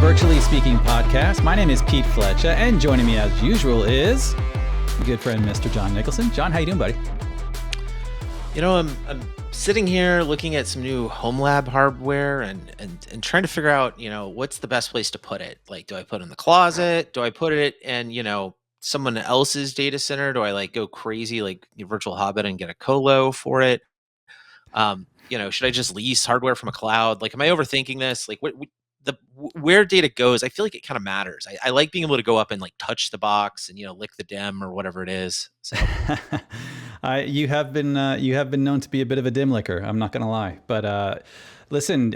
Virtually Speaking podcast. My name is Pete Fletcher, and joining me as usual is my good friend, Mr. John Nicholson. John, how you doing, buddy? You know, I'm sitting here looking at some new home lab hardware and trying to figure out, what's the best place to put it. Like, do I put it in the closet? Do I put it in, someone else's data center? Do I go crazy like Virtual Hobbit and get a colo for it? Should I just lease hardware from a cloud? Like, am I overthinking this? Like, where data goes, I feel like it kind of matters. I like being able to go up and touch the box and lick the DEM or whatever it is. So you have been known to be a bit of a dim licker. I'm not going to lie, but listen,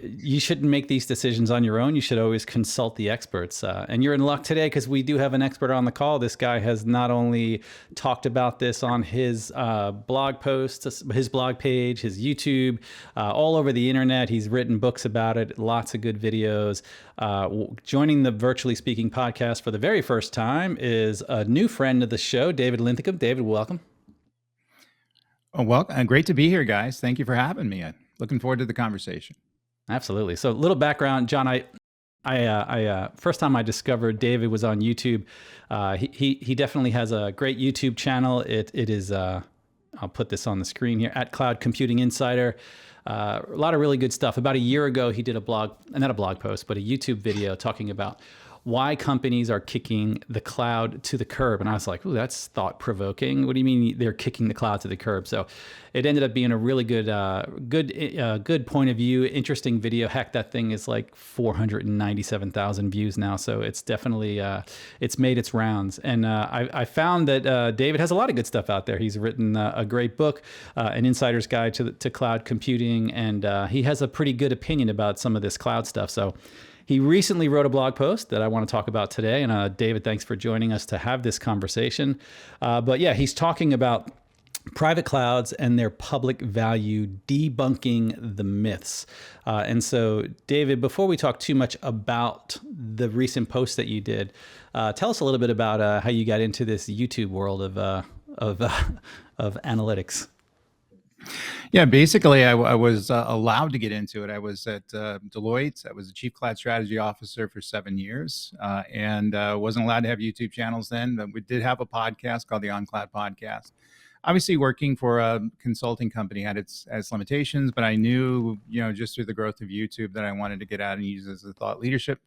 you shouldn't make these decisions on your own. You should always consult the experts. And you're in luck today because we do have an expert on the call. This guy has not only talked about this on his blog posts, his blog page, his YouTube, all over the internet. He's written books about it, lots of good videos. Joining the Virtually Speaking podcast for the very first time is a new friend of the show, David Linthicum. David, welcome. Oh, well, great to be here, guys. Thank you for having me. Looking forward to the conversation. Absolutely. So, a little background, John. I first time I discovered David was on YouTube. He definitely has a great YouTube channel. It is I'll put this on the screen here at Cloud Computing Insider. A lot of really good stuff. About a year ago, he did a blog, not a blog post, but a YouTube video talking about why companies are kicking the cloud to the curb. And I was like, ooh, that's thought provoking. What do you mean they're kicking the cloud to the curb? So it ended up being a really good point of view, interesting video. Heck, that thing is like 497,000 views now. So it's definitely, it's made its rounds. And I found that David has a lot of good stuff out there. He's written a great book, An Insider's Guide to Cloud Computing. And he has a pretty good opinion about some of this cloud stuff. So he recently wrote a blog post that I want to talk about today. And David, thanks for joining us to have this conversation. But yeah, he's talking about private clouds and their public value, debunking the myths. And so, David, before we talk too much about the recent post that you did, tell us a little bit about how you got into this YouTube world of analytics. Yeah, basically, I was allowed to get into it. I was at Deloitte. I was the chief cloud strategy officer for 7 years, and wasn't allowed to have YouTube channels then. But we did have a podcast called the On Cloud Podcast. Obviously, working for a consulting company had its limitations, but I knew, just through the growth of YouTube that I wanted to get out and use it as a thought leadership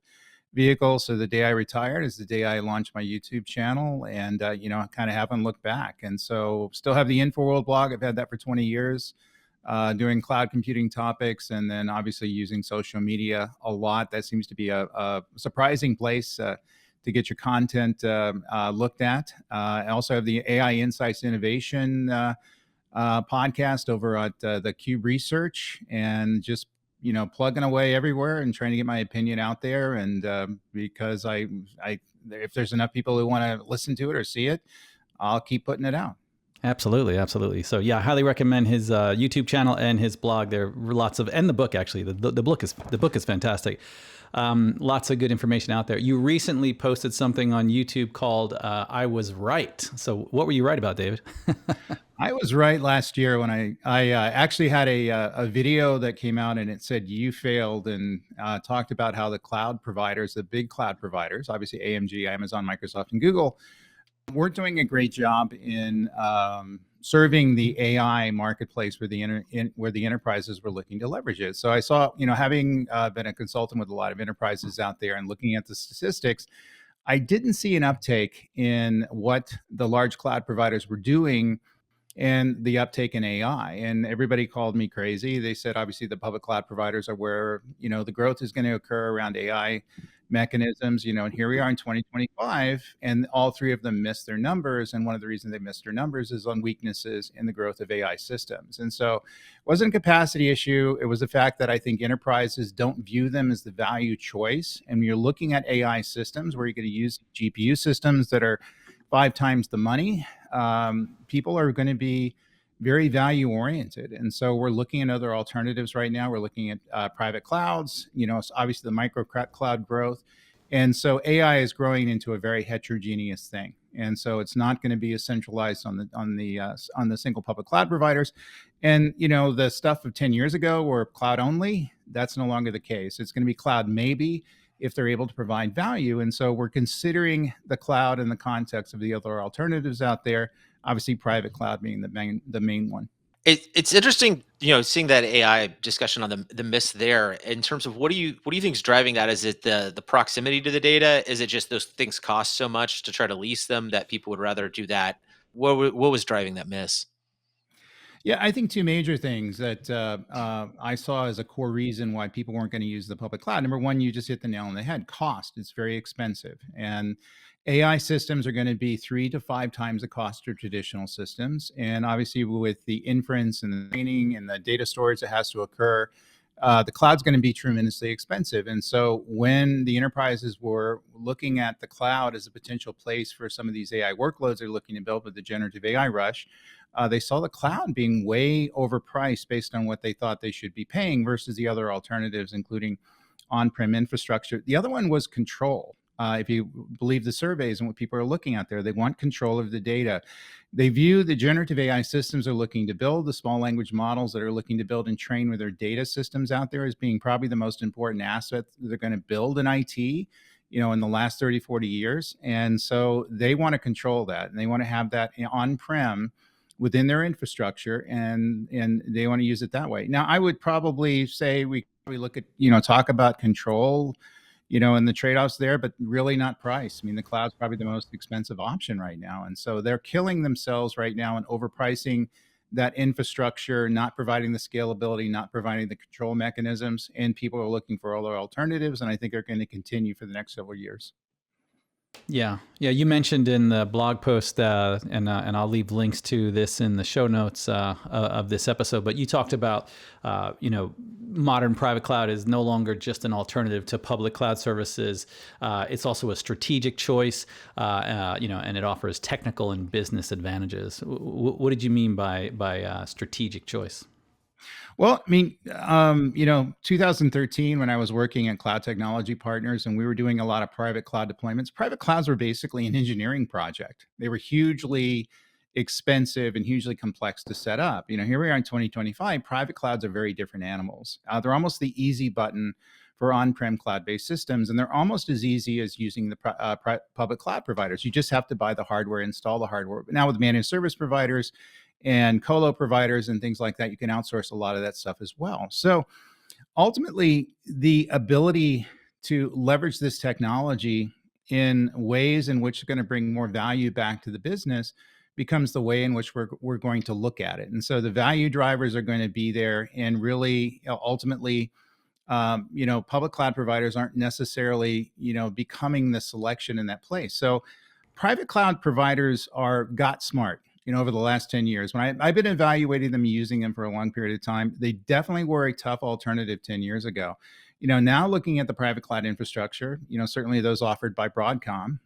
vehicle. So the day I retired is the day I launched my YouTube channel, and I kind of haven't looked back. And so still have the InfoWorld blog. I've had that for 20 years, doing cloud computing topics, and then obviously using social media a lot. That seems to be a surprising place to get your content looked at. I also have the AI Insights Innovation podcast over at the Cube Research, and just plugging away everywhere and trying to get my opinion out there. And because I if there's enough people who want to listen to it or see it, I'll keep putting it out. Absolutely, absolutely. So yeah, I highly recommend his YouTube channel and his blog. There are lots of, and the book actually. The book is fantastic. Lots of good information out there. You recently posted something on YouTube called "I Was Right." So what were you right about, David? I was right last year when I actually had a video that came out, and it said you failed, and talked about how the cloud providers, the big cloud providers, obviously AMG, Amazon, Microsoft, and Google, weren't doing a great job in serving the AI marketplace where the enterprises were looking to leverage it. So I saw, having been a consultant with a lot of enterprises out there and looking at the statistics, I didn't see an uptake in what the large cloud providers were doing and the uptake in AI. And everybody called me crazy. They said, obviously, the public cloud providers are where, the growth is going to occur around AI mechanisms, and here we are in 2025, and all three of them missed their numbers. And one of the reasons they missed their numbers is on weaknesses in the growth of AI systems. And so it wasn't a capacity issue. It was the fact that I think enterprises don't view them as the value choice. And when you're looking at AI systems where you're going to use GPU systems that are 5 times the money, people are going to be very value oriented. And so we're looking at other alternatives right now. We're looking at private clouds, obviously the micro cloud growth. And so AI is growing into a very heterogeneous thing. And so it's not going to be as centralized on the single public cloud providers. And, the stuff of 10 years ago were cloud only. That's no longer the case. It's going to be cloud maybe. if they're able to provide value. And so we're considering the cloud in the context of the other alternatives out there, obviously private cloud being the main one. It's interesting, seeing that AI discussion on the myths there. In terms of what do you think is driving that? Is it the proximity to the data? Is it just those things cost so much to try to lease them that people would rather do that? What was driving that miss? Yeah, I think two major things that I saw as a core reason why people weren't going to use the public cloud. Number one, you just hit the nail on the head. Cost. It's very expensive. And AI systems are going to be 3 to 5 times the cost of traditional systems. And obviously, with the inference and the training and the data storage that has to occur, the cloud's going to be tremendously expensive. And so, when the enterprises were looking at the cloud as a potential place for some of these AI workloads they're looking to build with the generative AI rush, they saw the cloud being way overpriced based on what they thought they should be paying versus the other alternatives, including on-prem infrastructure. The other one was control. If you believe the surveys and what people are looking at there, they want control of the data. They view the generative AI systems are looking to build, the small language models that are looking to build and train with their data systems out there as being probably the most important asset that they're going to build in IT, in the last 30, 40 years. And so they want to control that, and they want to have that on-prem within their infrastructure, and they want to use it that way. Now, I would probably say we look at, talk about control, and the trade-offs there, but really not price. I mean, the cloud's probably the most expensive option right now. And so they're killing themselves right now and overpricing that infrastructure, not providing the scalability, not providing the control mechanisms, and people are looking for other alternatives, and I think are going to continue for the next several years. Yeah, yeah. You mentioned in the blog post, and I'll leave links to this in the show notes of this episode. But you talked about, modern private cloud is no longer just an alternative to public cloud services. It's also a strategic choice, and it offers technical and business advantages. What did you mean by strategic choice? Well, I mean, 2013, when I was working at Cloud Technology Partners and we were doing a lot of private cloud deployments, private clouds were basically an engineering project. They were hugely expensive and hugely complex to set up. Here we are in 2025, private clouds are very different animals. They're almost the easy button for on-prem cloud-based systems, and they're almost as easy as using the public cloud providers. You just have to buy the hardware, install the hardware. But now with managed service providers and colo providers and things like that, you can outsource a lot of that stuff as well. So ultimately, the ability to leverage this technology in ways in which are going to bring more value back to the business becomes the way in which we're going to look at it. And so the value drivers are going to be there, and really ultimately, public cloud providers aren't necessarily, becoming the selection in that place. So private cloud providers got smart, over the last 10 years. When I've been evaluating them, using them for a long period of time, they definitely were a tough alternative 10 years ago. Now looking at the private cloud infrastructure, certainly those offered by Broadcom,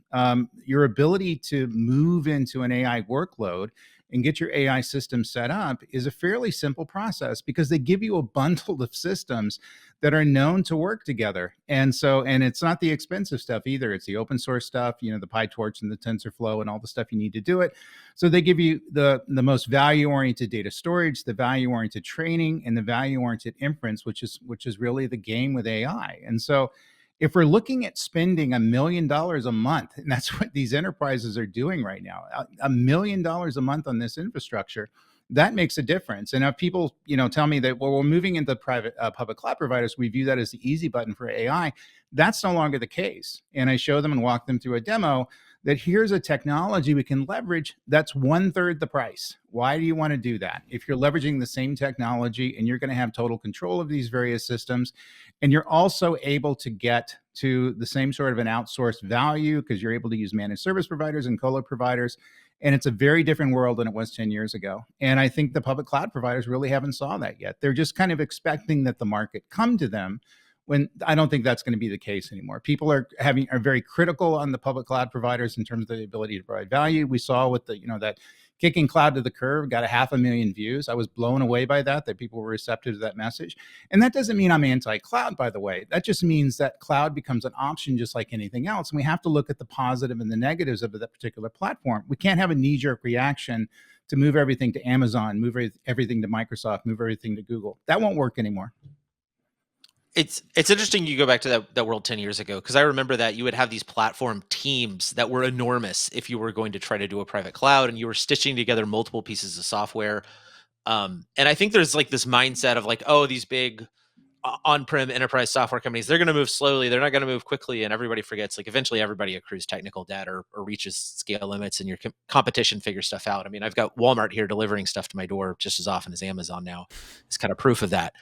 your ability to move into an AI workload and get your AI system set up is a fairly simple process because they give you a bundle of systems that are known to work together. And it's not the expensive stuff either. It's the open source stuff, the PyTorch and the TensorFlow and all the stuff you need to do it. So they give you the most value-oriented data storage, the value-oriented training, and the value-oriented inference, which is really the game with AI. And so if we're looking at spending $1 million a month, and that's what these enterprises are doing right now, $1 million a month on this infrastructure, that makes a difference. And if people, tell me that, well, we're moving into private public cloud providers, we view that as the easy button for AI. That's no longer the case. And I show them and walk them through a demo that here's a technology we can leverage that's 1/3 the price. Why do you want to do that? If you're leveraging the same technology and you're going to have total control of these various systems, and you're also able to get to the same sort of an outsourced value because you're able to use managed service providers and colo providers. And it's a very different world than it was 10 years ago. And I think the public cloud providers really haven't saw that yet. They're just kind of expecting that the market come to them, when I don't think that's going to be the case anymore. People are very critical on the public cloud providers in terms of the ability to provide value. We saw with the, that kicking cloud to the curve got 500,000 views. I was blown away by that people were receptive to that message. And that doesn't mean I'm anti-cloud, by the way. That just means that cloud becomes an option just like anything else. And we have to look at the positive and the negatives of that particular platform. We can't have a knee-jerk reaction to move everything to Amazon, move everything to Microsoft, move everything to Google. That won't work anymore. It's interesting you go back to that world 10 years ago, because I remember that you would have these platform teams that were enormous if you were going to try to do a private cloud, and you were stitching together multiple pieces of software. And I think there's like this mindset of like, oh, these big on-prem enterprise software companies, they're going to move slowly, they're not going to move quickly, and everybody forgets like eventually everybody accrues technical debt or reaches scale limits, and your competition figures stuff out. I mean, I've got Walmart here delivering stuff to my door just as often as Amazon now. It's kind of proof of that.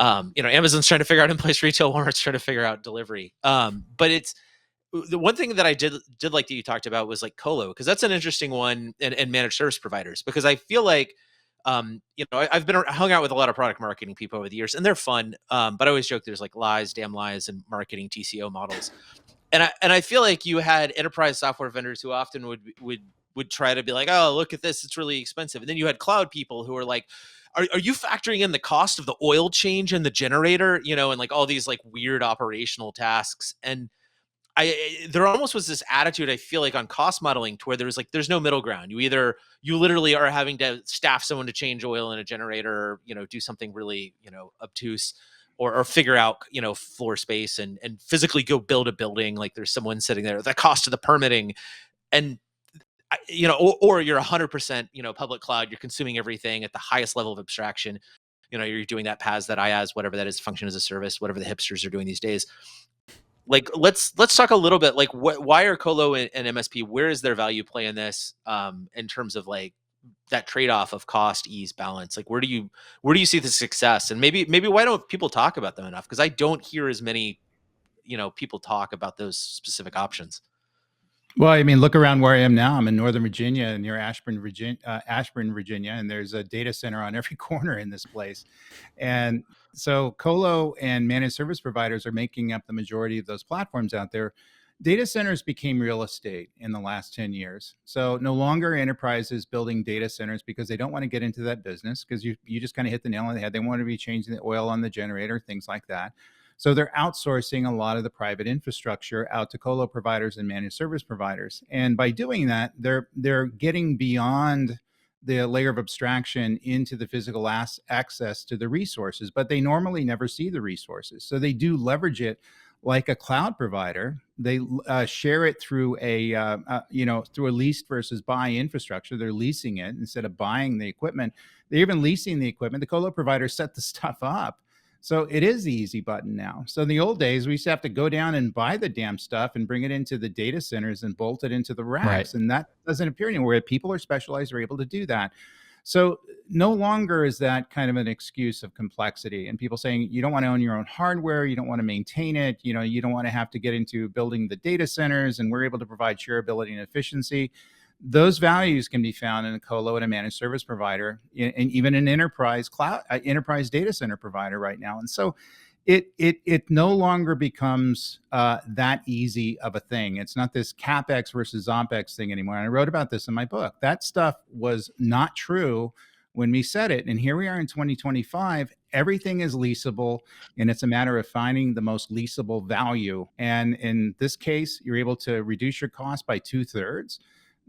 Amazon's trying to figure out in-place retail, Walmart's trying to figure out delivery. But it's the one thing that I did like that you talked about was like colo, because that's an interesting one, and managed service providers, because I feel like I've been hung out with a lot of product marketing people over the years, and they're fun. But I always joke there's like lies, damn lies, and marketing TCO models. And I feel like you had enterprise software vendors who often would try to be like, oh, look at this, it's really expensive. And then you had cloud people who are like, are you factoring in the cost of the oil change in the generator, and like all these like weird operational tasks. And there almost was this attitude, I feel like, on cost modeling to where there's no middle ground. You literally are having to staff someone to change oil in a generator, or, do something really, obtuse, or figure out, floor space and physically go build a building. Like there's someone sitting there, the cost of the permitting, and or you're 100%, public cloud, you're consuming everything at the highest level of abstraction. You're doing that PaaS, that IaaS, whatever that is, function as a service, whatever the hipsters are doing these days. Like let's talk a little bit like why are colo and MSP, where is their value play in this, in terms of like that trade-off of cost, ease, balance? Like where do you see the success, and maybe why don't people talk about them enough? Because I don't hear as many people talk about those specific options. Well, I mean, look around where I am now. I'm in Northern Virginia, near Ashburn, Virginia, and there's a data center on every corner in this place. And so, colo and managed service providers are making up the majority of those platforms out there. Data centers became real estate in the last 10 years. So, no longer enterprises building data centers because they don't want to get into that business, because you just kind of hit the nail on the head. They want to be changing the oil on the generator, things like that. So they're outsourcing a lot of the private infrastructure out to colo providers and managed service providers. And by doing that, they're getting beyond the layer of abstraction into the physical access to the resources, but they normally never see the resources. So they do leverage it like a cloud provider. They share it through through a leased versus buy infrastructure. They're leasing it instead of buying the equipment. They're even leasing the equipment. The colo providers set the stuff up. So it is the easy button now. So in the old days, we used to have to go down and buy the damn stuff and bring it into the data centers and bolt it into the racks. Right. And that doesn't appear anywhere. People are specialized, are able to do that. So no longer is that kind of an excuse of complexity, and people saying you don't want to own your own hardware, you don't want to maintain it, you don't want to have to get into building the data centers, and we're able to provide shareability and efficiency. Those values can be found in a colo and a managed service provider, and even an enterprise cloud, enterprise data center provider right now. And so it no longer becomes that easy of a thing. It's not this CapEx versus OpEx thing anymore. And I wrote about this in my book. That stuff was not true when we said it. And here we are in 2025. Everything is leasable, and it's a matter of finding the most leasable value. And in this case, you're able to reduce your cost by 2/3.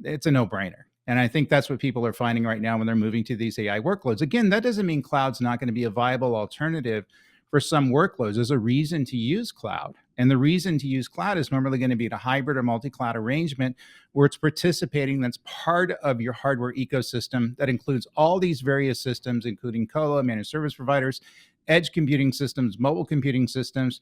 It's a no-brainer. And I think that's what people are finding right now when they're moving to these AI workloads. Again, that doesn't mean cloud's not going to be a viable alternative for some workloads. There's a reason to use cloud. And the reason to use cloud is normally going to be a hybrid or multi-cloud arrangement where it's participating, that's part of your hardware ecosystem that includes all these various systems, including colo, managed service providers, edge computing systems, mobile computing systems.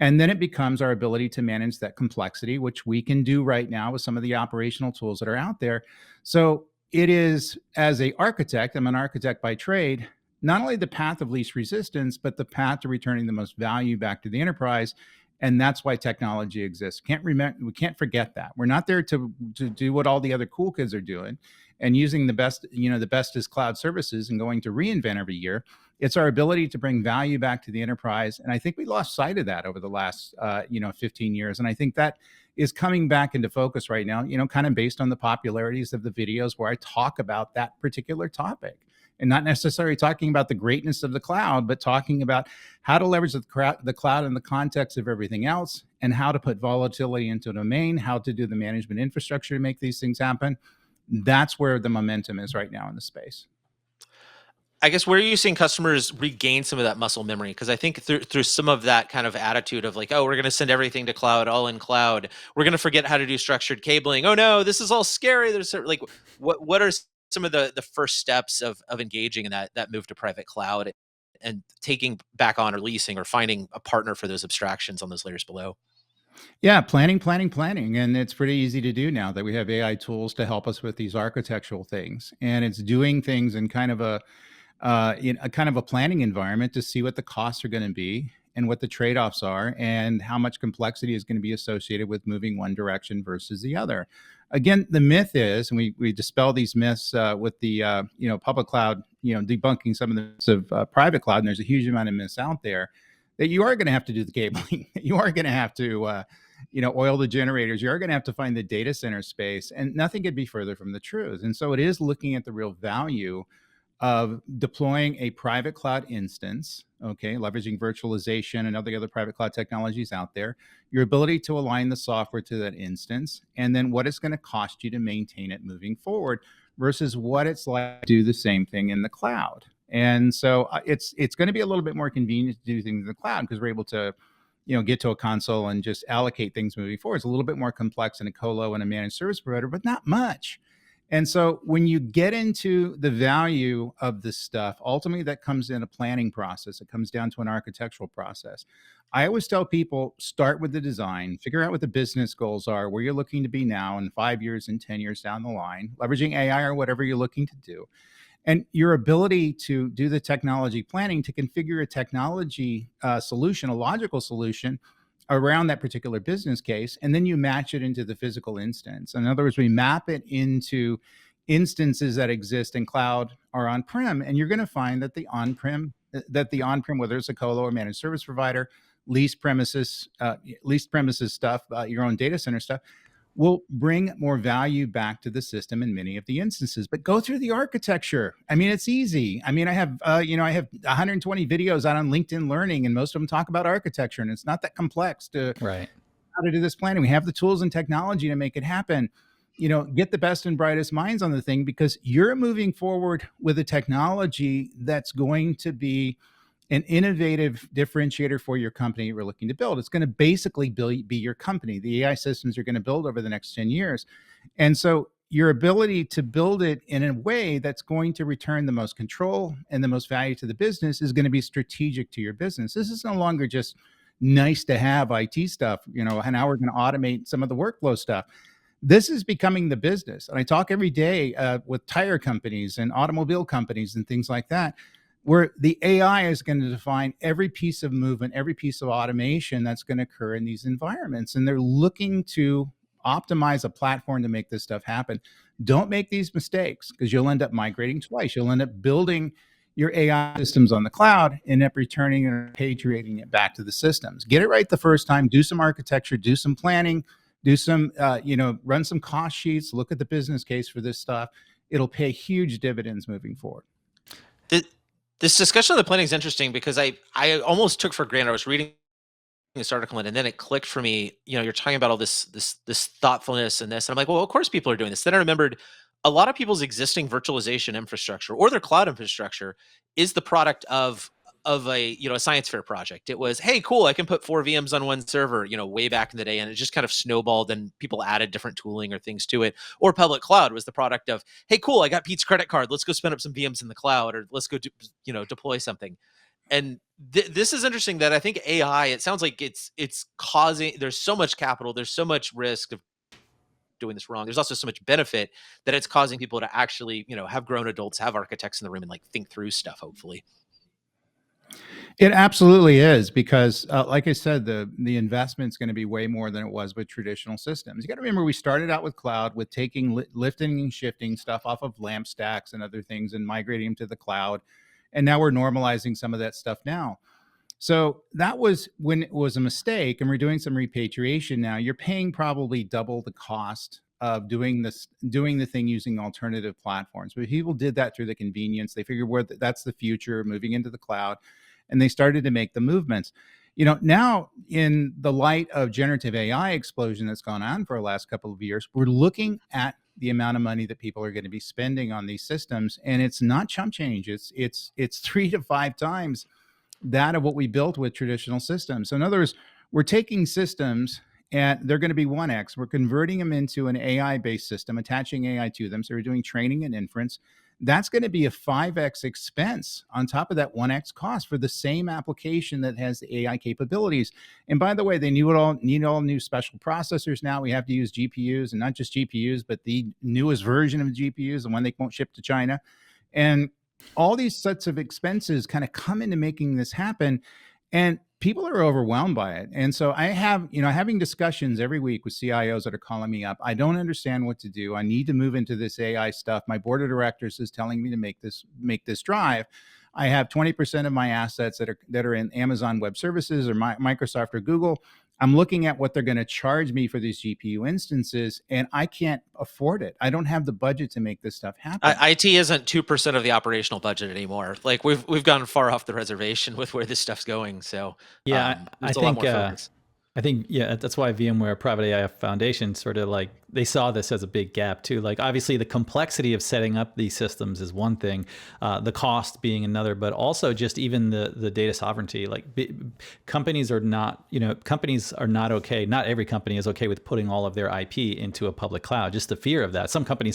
And then it becomes our ability to manage that complexity, which we can do right now with some of the operational tools that are out there. So it is, as an architect, I'm an architect by trade, not only the path of least resistance, but the path to returning the most value back to the enterprise. And that's why technology exists. We can't forget that. We're not there to do what all the other cool kids are doing and using the best, the best is cloud services and going to reinvent every year. It's our ability to bring value back to the enterprise. And I think we lost sight of that over the last, 15 years. And I think that is coming back into focus right now, kind of based on the popularities of the videos where I talk about that particular topic. And not necessarily talking about the greatness of the cloud, but talking about how to leverage the cloud in the context of everything else, and how to put volatility into a domain, how to do the management infrastructure to make these things happen. That's where the momentum is right now in the space. I guess where are you seeing customers regain some of that muscle memory? Because I think through some of that kind of attitude of like, oh, we're going to send everything to cloud, all in cloud. We're going to forget how to do structured cabling. Oh no, this is all scary. There's like, what are some of the first steps of engaging in that move to private cloud and taking back on or leasing or finding a partner for those abstractions on those layers below? Yeah, planning, planning, planning. And it's pretty easy to do now that we have AI tools to help us with these architectural things. And it's doing things in kind of in a kind of a planning environment to see what the costs are going to be and what the trade-offs are and how much complexity is going to be associated with moving one direction versus the other. Again, the myth is, and we dispel these myths with the public cloud, debunking some of the myths of private cloud, and there's a huge amount of myths out there that you are going to have to do the cabling, you are going to have to oil the generators, you are going to have to find the data center space, and nothing could be further from the truth. And so it is looking at the real value of deploying a private cloud instance, okay, leveraging virtualization and all the other private cloud technologies out there, your ability to align the software to that instance, and then what it's going to cost you to maintain it moving forward versus what it's like to do the same thing in the cloud. And so it's going to be a little bit more convenient to do things in the cloud because we're able to get to a console and just allocate things moving forward. It's a little bit more complex in a colo and a managed service provider, but not much. And so when you get into the value of this stuff, ultimately that comes in a planning process. It comes down to an architectural process. I always tell people, start with the design, figure out what the business goals are, where you're looking to be now in 5 years and 10 years down the line, leveraging AI or whatever you're looking to do. And your ability to do the technology planning to configure a technology solution, a logical solution around that particular business case, and then you match it into the physical instance. In other words, we map it into instances that exist in cloud or on-prem, and you're going to find that the on-prem, whether it's a colo or managed service provider, leased premises stuff, your own data center stuff, will bring more value back to the system in many of the instances. But go through the architecture. I mean, it's easy. I mean, I have 120 videos out on LinkedIn Learning, and most of them talk about architecture, and it's not that complex to Right. how to do this planning. We have the tools and technology to make it happen. Get the best and brightest minds on the thing because you're moving forward with a technology that's going to be an innovative differentiator for your company you're looking to build. It's going to basically be your company. The AI systems you're going to build over the next 10 years. And so your ability to build it in a way that's going to return the most control and the most value to the business is going to be strategic to your business. This is no longer just nice to have IT stuff, and now we're going to automate some of the workflow stuff. This is becoming the business. And I talk every day with tire companies and automobile companies and things like that, where the AI is going to define every piece of movement, every piece of automation that's going to occur in these environments. And they're looking to optimize a platform to make this stuff happen. Don't make these mistakes because you'll end up migrating twice. You'll end up building your AI systems on the cloud and end up returning and repatriating it back to the systems. Get it right the first time, do some architecture, do some planning, do some, run some cost sheets, look at the business case for this stuff. It'll pay huge dividends moving forward. This discussion of the planning is interesting because I almost took for granted. I was reading this article and then it clicked for me. You're talking about all this thoughtfulness and this, and I'm like, well, of course people are doing this. Then I remembered a lot of people's existing virtualization infrastructure or their cloud infrastructure is the product of a science fair project. It was, hey, cool, I can put 4 VMs on one server, way back in the day, and it just kind of snowballed and people added different tooling or things to it. Or public cloud was the product of, hey, cool, I got Pete's credit card, let's go spin up some VMs in the cloud, or let's go deploy something. And this is interesting that I think AI, it sounds like it's causing, there's so much capital, there's so much risk of doing this wrong. There's also so much benefit that it's causing people to actually, have grown adults, have architects in the room and like think through stuff, hopefully. It absolutely is because, like I said, the investment's going to be way more than it was with traditional systems. You got to remember, we started out with cloud, with taking lifting and shifting stuff off of LAMP stacks and other things and migrating them to the cloud, and now we're normalizing some of that stuff now. So that was when it was a mistake, and we're doing some repatriation now. You're paying probably double the cost of doing the thing using alternative platforms. But people did that through the convenience. They figured that's the future, moving into the cloud, and they started to make the movements. Now in the light of generative AI explosion that's gone on for the last couple of years, we're looking at the amount of money that people are going to be spending on these systems, and it's not chump change. It's 3 to 5 times that of what we built with traditional systems. So in other words, we're taking systems and they're going to be 1x. We're converting them into an AI based system, attaching AI to them. So we're doing training and inference. That's going to be a 5x expense on top of that 1x cost for the same application that has the AI capabilities. And by the way, they need all new special processors now. We have to use GPUs, and not just GPUs, but the newest version of GPUs, the one they won't ship to China. And all these sets of expenses kind of come into making this happen, and people are overwhelmed by it. And so I have, having discussions every week with CIOs that are calling me up. I don't understand what to do. I need to move into this AI stuff. My board of directors is telling me to make this drive. I have 20% of my assets that are in Amazon Web Services or Microsoft or Google. I'm looking at what they're going to charge me for these GPU instances, and I can't afford it. I don't have the budget to make this stuff happen. IT isn't 2% of the operational budget anymore. Like we've gone far off the reservation with where this stuff's going. So Yeah, there's a lot more focus. I think, yeah, that's why VMware Private AI Foundation sort of like, they saw this as a big gap too. Like obviously the complexity of setting up these systems is one thing, the cost being another, but also just even the data sovereignty. Like companies are not okay. Not every company is okay with putting all of their IP into a public cloud. Just the fear of that. Some countries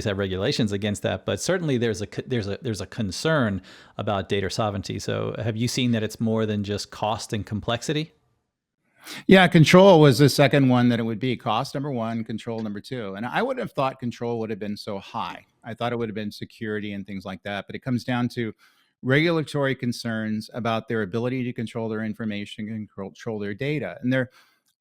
have regulations against that, but certainly there's a concern about data sovereignty. So have you seen that it's more than just cost and complexity? Yeah, control was the second one that it would be. Cost number one, control number two. And I wouldn't have thought control would have been so high. I thought it would have been security and things like that. But it comes down to regulatory concerns about their ability to control their information and control their data. And they're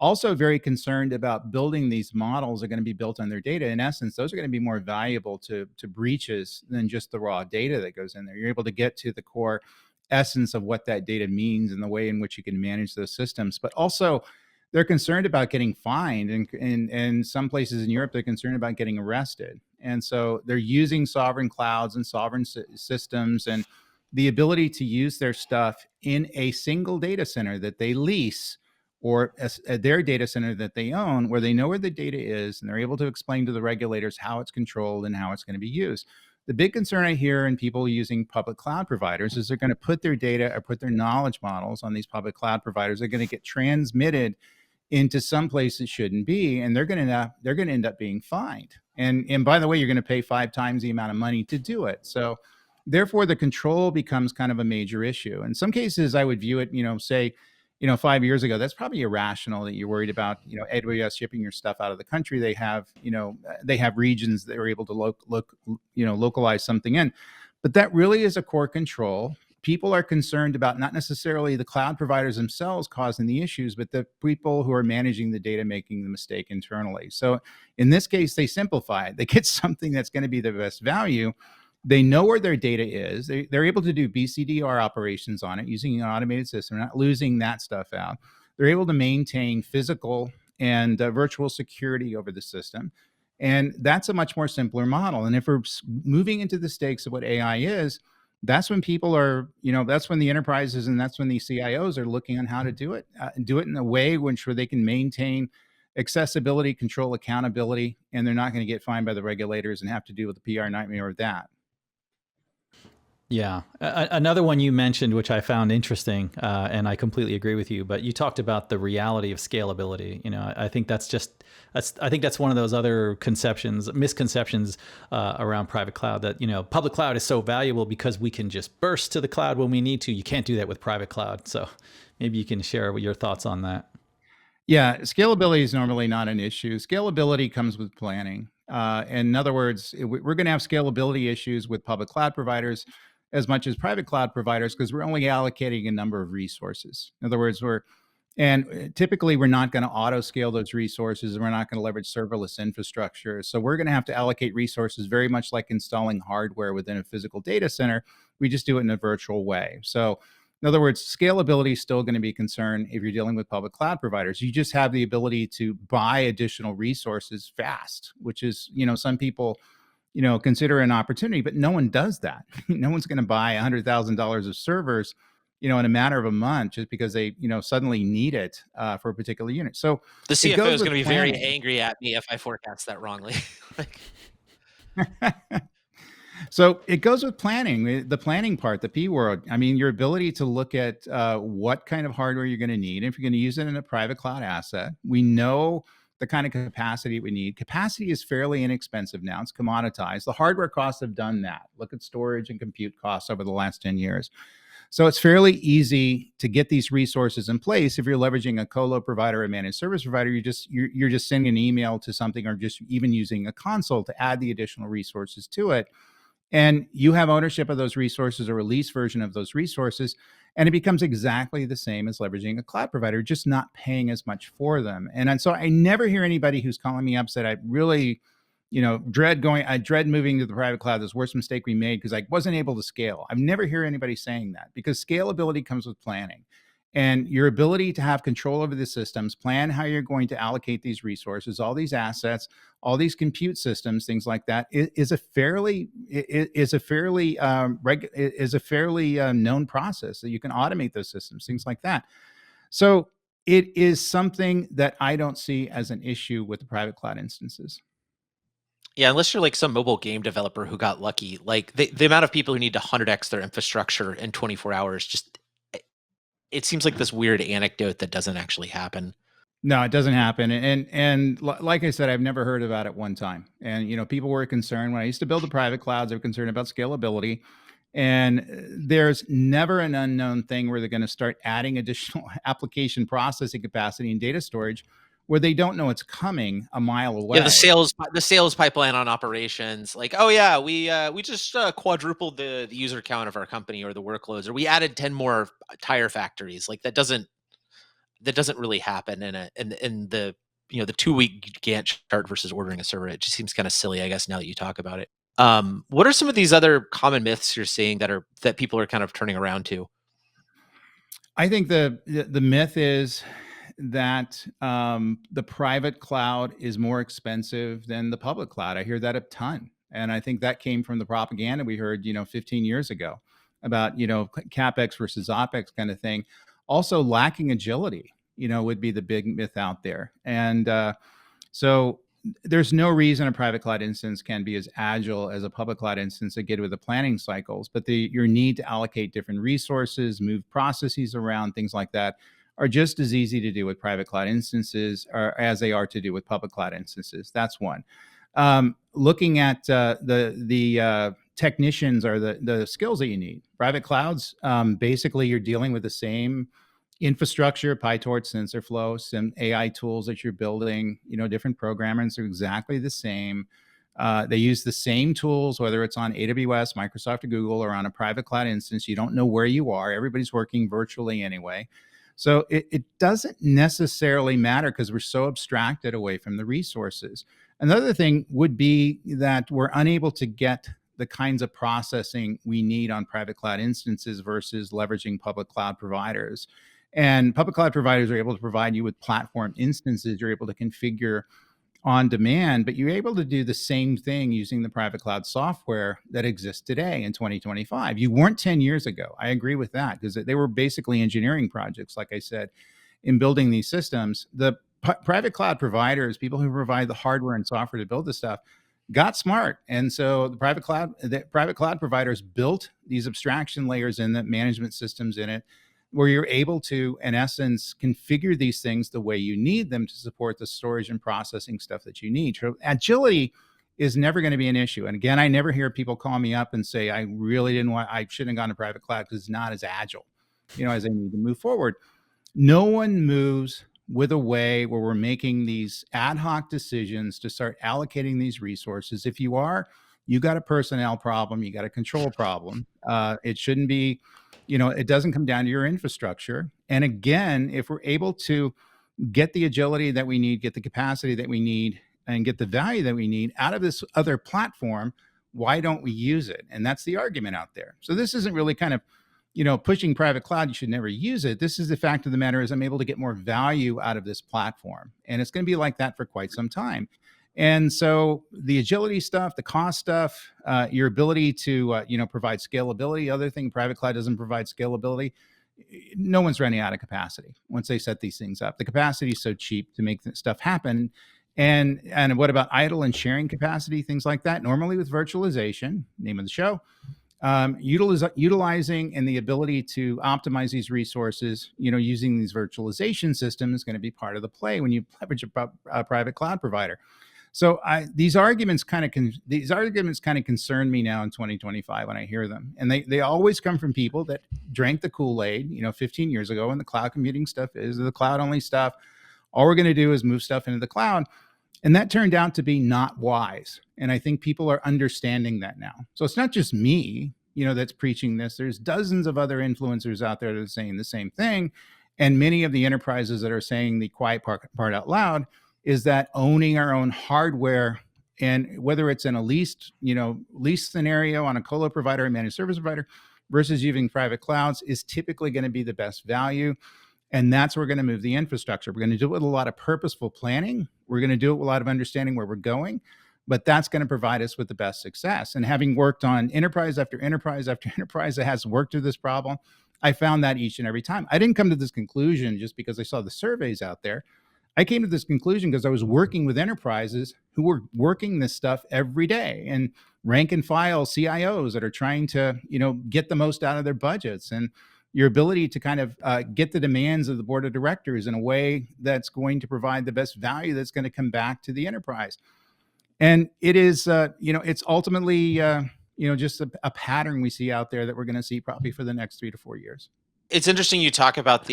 also very concerned about building these models that are going to be built on their data. In essence, those are going to be more valuable to breaches than just the raw data that goes in there. You're able to get to the core essence of what that data means and the way in which you can manage those systems. But also they're concerned about getting fined, and some places in Europe they're concerned about getting arrested. And so they're using sovereign clouds and sovereign systems and the ability to use their stuff in a single data center that they lease, or their data center that they own, where they know where the data is and they're able to explain to the regulators how it's controlled and how it's going to be used. The big concern I hear in people using public cloud providers is they're going to put their data or put their knowledge models on these public cloud providers. They're going to get transmitted into some place it shouldn't be, and they're going to end up being fined. And by the way, you're going to pay 5 times the amount of money to do it. So therefore, the control becomes kind of a major issue. In some cases, I would view it, say, 5 years ago, that's probably irrational that you're worried about, AWS shipping your stuff out of the country. They have regions that are able to localize something in, but that really is a core control. People are concerned about not necessarily the cloud providers themselves causing the issues, but the people who are managing the data making the mistake internally. So in this case, they simplify it. They get something that's going to be the best value. They know where their data is. They're able to do BCDR operations on it using an automated system, not losing that stuff out. They're able to maintain physical and virtual security over the system. And that's a much more simpler model. And if we're moving into the stakes of what AI is, that's when people are, that's when the enterprises and that's when the CIOs are looking on how to do it in a way where they can maintain accessibility, control, accountability, and they're not going to get fined by the regulators and have to deal with the PR nightmare of that. Yeah. Another one you mentioned, which I found interesting, and I completely agree with you, but you talked about the reality of scalability. I think that's one of those other misconceptions around private cloud, that, public cloud is so valuable because we can just burst to the cloud when we need to. You can't do that with private cloud. So maybe you can share your thoughts on that. Yeah, scalability is normally not an issue. Scalability comes with planning. In other words, we're going to have scalability issues with public cloud providers as much as private cloud providers, because we're only allocating a number of resources. In other words, typically we're not going to auto scale those resources, and we're not going to leverage serverless infrastructure. So we're going to have to allocate resources very much like installing hardware within a physical data center. We just do it in a virtual way. So in other words, scalability is still going to be a concern if you're dealing with public cloud providers. You just have the ability to buy additional resources fast, which is, some people, consider an opportunity, but no one does that. No one's going to buy $100,000 of servers, in a matter of a month, just because they, suddenly need it for a particular unit. So The it CFO goes is with going to be very planning. angry at me if I forecast that wrongly. Like, So it goes with planning, the planning part, the P word. I mean, your ability to look at what kind of hardware you're going to need. If you're going to use it in a private cloud asset, we know the kind of capacity we need. Capacity is fairly inexpensive now. It's commoditized. The hardware costs have done that. Look at storage and compute costs over the last 10 years. So it's fairly easy to get these resources in place. If you're leveraging a colo provider or managed service provider, you're just sending an email to something, or just even using a console to add the additional resources to it. And you have ownership of those resources, or release version of those resources, and it becomes exactly the same as leveraging a cloud provider, just not paying as much for them. And so I never hear anybody who's calling me up said, I really, I dread moving to the private cloud. This worst mistake we made because I wasn't able to scale. I've never hear anybody saying that, because scalability comes with planning. And your ability to have control over the systems, plan how you're going to allocate these resources, all these assets, all these compute systems, things like that, is a fairly known process that you can automate those systems, things like that. So it is something that I don't see as an issue with the private cloud instances. yeah, unless you're like some mobile game developer who got lucky, like the amount of people who need to 100x their infrastructure in 24 hours, just it seems like this weird anecdote that doesn't actually happen. No, it doesn't happen. And like I said, I've never heard about it one time. And people were concerned when I used to build the private clouds. They were concerned about scalability. And there's never an unknown thing where they're going to start adding additional application processing capacity and data storage where they don't know it's coming a mile away. Yeah, the sales pipeline on operations, like, oh yeah, we just quadrupled the user count of our company, or the workloads, or we added 10 more tire factories. Like, that doesn't really happen in the the 2-week Gantt chart versus ordering a server. It just seems kind of silly, I guess, now that you talk about it. What are some of these other common myths you're seeing that people are kind of turning around to? I think the myth is that the private cloud is more expensive than the public cloud. I hear that a ton, and I think that came from the propaganda we heard 15 years ago about capex versus opex kind of thing. Also, lacking agility would be the big myth out there. And so there's no reason a private cloud instance can be as agile as a public cloud instance, again, with the planning cycles. But your need to allocate different resources, move processes around, things like that, are just as easy to do with private cloud instances as they are to do with public cloud instances. That's one. Looking at the technicians, or the skills that you need. Private clouds, basically, you're dealing with the same infrastructure, PyTorch, TensorFlow, some AI tools that you're building. Different programmers are exactly the same. They use the same tools, whether it's on AWS, Microsoft, or Google, or on a private cloud instance. You don't know where you are. Everybody's working virtually anyway. So it doesn't necessarily matter, because we're so abstracted away from the resources. Another thing would be that we're unable to get the kinds of processing we need on private cloud instances versus leveraging public cloud providers. And public cloud providers are able to provide you with platform instances you're able to configure on demand, but you're able to do the same thing using the private cloud software that exists today in 2025. You weren't 10 years ago. I agree with that, because they were basically engineering projects, like I said, in building these systems. The private cloud providers, people who provide the hardware and software to build this stuff, got smart. And so the private cloud providers built these abstraction layers in the management systems in it, where you're able to, in essence, configure these things the way you need them to support the storage and processing stuff that you need. So agility is never going to be an issue. And again, I never hear people call me up and say, I shouldn't have gone to private cloud because it's not as agile, as I need to move forward. No one moves with a way where we're making these ad hoc decisions to start allocating these resources. If you are, you got a personnel problem, you got a control problem. It shouldn't be, it doesn't come down to your infrastructure. And again, if we're able to get the agility that we need, get the capacity that we need, and get the value that we need out of this other platform, why don't we use it? And that's the argument out there. So this isn't really kind of, pushing private cloud, you should never use it. This is the fact of the matter is I'm able to get more value out of this platform. And it's going to be like that for quite some time. And so the agility stuff, the cost stuff, your ability to, provide scalability, other thing, private cloud doesn't provide scalability. no one's running out of capacity once they set these things up. The capacity is so cheap to make this stuff happen. And what about idle and sharing capacity, things like that? Normally with virtualization, name of the show, utilizing and the ability to optimize these resources, using these virtualization systems is going to be part of the play when you leverage a private cloud provider. So these arguments kind of concern me now in 2025 when I hear them, and they always come from people that drank the Kool-Aid, 15 years ago, and the cloud computing stuff is the cloud only stuff. All we're going to do is move stuff into the cloud. And that turned out to be not wise. And I think people are understanding that now. So it's not just me, that's preaching this. There's dozens of other influencers out there that are saying the same thing. And many of the enterprises that are saying the quiet part out loud is that owning our own hardware, and whether it's in a leased scenario on a colo provider or managed service provider versus using private clouds, is typically going to be the best value. And that's where we're going to move the infrastructure. We're going to do it with a lot of purposeful planning. We're going to do it with a lot of understanding where we're going, but that's going to provide us with the best success. And having worked on enterprise after enterprise after enterprise that has worked through this problem, I found that each and every time. I didn't come to this conclusion just because I saw the surveys out there. I came to this conclusion because I was working with enterprises who were working this stuff every day, and rank and file CIOs that are trying to, get the most out of their budgets, and your ability to kind of get the demands of the board of directors in a way that's going to provide the best value that's going to come back to the enterprise. And it is, it's ultimately, just a pattern we see out there that we're going to see probably for the next 3 to 4 years. It's interesting you talk about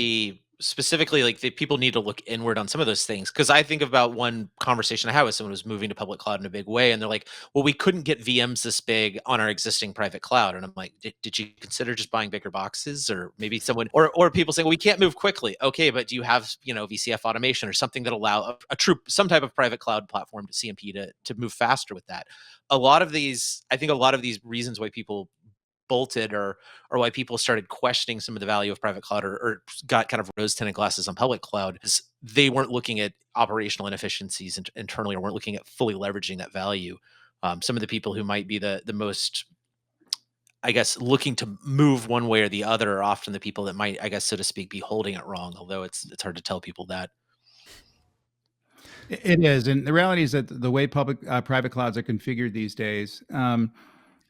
specifically like the people need to look inward on some of those things, because I think about one conversation I had with someone who's moving to public cloud in a big way, and they're like, well, we couldn't get VMs this big on our existing private cloud. And I'm like, did you consider just buying bigger boxes? Or maybe someone, or people saying, well, we can't move quickly. Okay, but do you have VCF automation or something that allow some type of private cloud platform to CMP to move faster with that? I think a lot of these reasons why people bolted, or why people started questioning some of the value of private cloud, or got kind of rose-tinted glasses on public cloud, is they weren't looking at operational inefficiencies internally, or weren't looking at fully leveraging that value. Some of the people who might be the most, I guess, looking to move one way or the other are often the people that might, I guess, so to speak, be holding it wrong, although it's hard to tell people that. It is. And the reality is that the way private clouds are configured these days,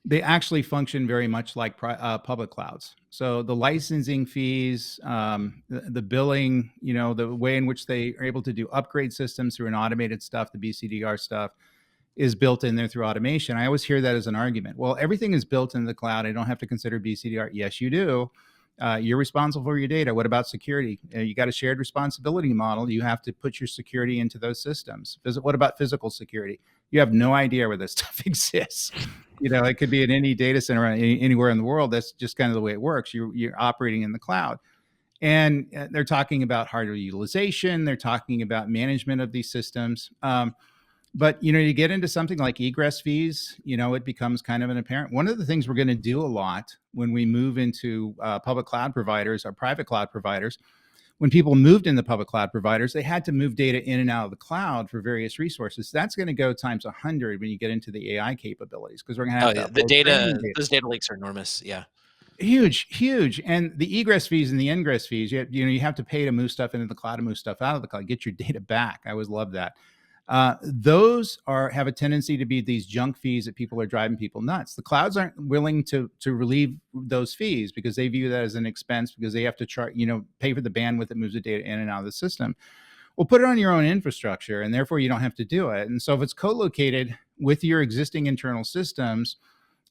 they actually function very much like public clouds. So the licensing fees, the billing, the way in which they are able to do upgrade systems through an automated stuff, the BCDR stuff, is built in there through automation. I always hear that as an argument. Well, everything is built in the cloud. I don't have to consider BCDR. Yes, you do. You're responsible for your data. What about security? You got a shared responsibility model. You have to put your security into those systems. What about physical security? You have no idea where this stuff exists. It could be in any data center anywhere in the world. That's just kind of the way it works. You're operating in the cloud. And they're talking about hardware utilization. They're talking about management of these systems. But, you get into something like egress fees, it becomes kind of an apparent. One of the things we're going to do a lot when we move into public cloud providers or private cloud providers, when people moved into public cloud providers, they had to move data in and out of the cloud for various resources. That's going to go times 100 when you get into the AI capabilities, because we're going to have the data. Those data lakes are enormous. Yeah. Huge. And the egress fees and the ingress fees, you have to pay to move stuff into the cloud and move stuff out of the cloud, get your data back. I always love that. Those have a tendency to be these junk fees that people are driving people nuts. The clouds aren't willing to relieve those fees because they view that as an expense, because they have to pay for the bandwidth that moves the data in and out of the system. Well, put it on your own infrastructure, and therefore you don't have to do it. And so if it's co-located with your existing internal systems,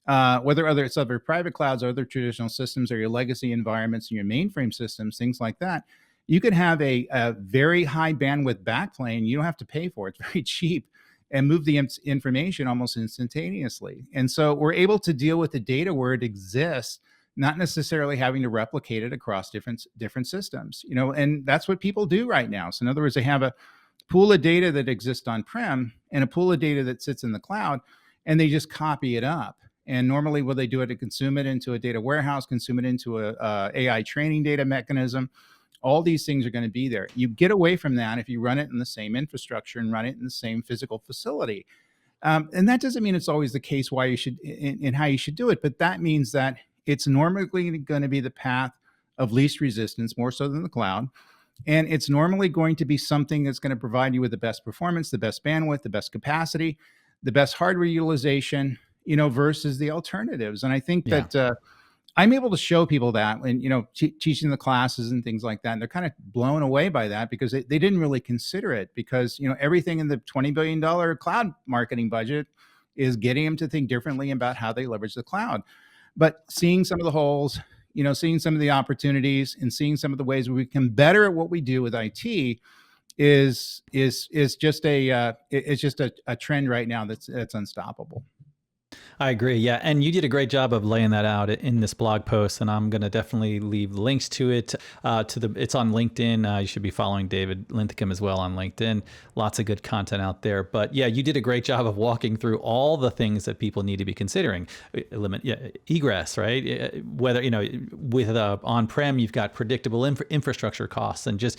whether it's other private clouds or other traditional systems, or your legacy environments and your mainframe systems, things like that, you can have a very high bandwidth backplane. You don't have to pay for it. It's very cheap, and move the information almost instantaneously. And so we're able to deal with the data where it exists, not necessarily having to replicate it across different systems, and that's what people do right now. So in other words, they have a pool of data that exists on-prem and a pool of data that sits in the cloud, and they just copy it up. And normally what they do it to consume it into a data warehouse, consume it into a AI training data mechanism. All these things are going to be there. You get away from that if you run it in the same infrastructure and run it in the same physical facility. And that doesn't mean it's always the case why you should and how you should do it, but that means that it's normally going to be the path of least resistance, more so than the cloud. And it's normally going to be something that's going to provide you with the best performance, the best bandwidth, the best capacity, the best hardware utilization, versus the alternatives. And I think Yeah. that I'm able to show people that, and teaching the classes and things like that, and they're kind of blown away by that because they didn't really consider it, because everything in the $20 billion cloud marketing budget is getting them to think differently about how they leverage the cloud. But seeing some of the holes, seeing some of the opportunities, and seeing some of the ways where we can better at what we do with IT is just a trend right now that's unstoppable. I agree. Yeah. And you did a great job of laying that out in this blog post, and I'm going to definitely leave links to it. It's on LinkedIn. You should be following David Linthicum as well on LinkedIn. Lots of good content out there. But yeah, you did a great job of walking through all the things that people need to be considering. Egress, right? Whether, with on-prem, you've got predictable infrastructure costs and just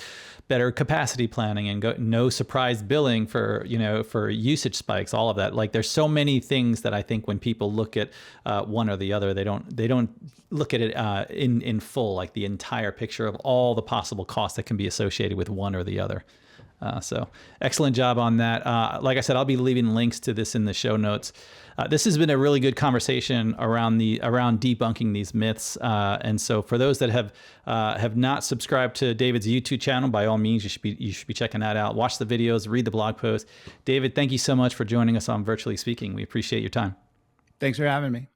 better capacity planning and no surprise billing for usage spikes, all of that. Like, there's so many things that I think when people look at one or the other, they don't look at it in full, like the entire picture of all the possible costs that can be associated with one or the other. So excellent job on that. Like I said, I'll be leaving links to this in the show notes. This has been a really good conversation around debunking these myths. And so for those that have not subscribed to David's YouTube channel, by all means, you should be checking that out. Watch the videos, read the blog post. David, thank you so much for joining us on Virtually Speaking. We appreciate your time. Thanks for having me.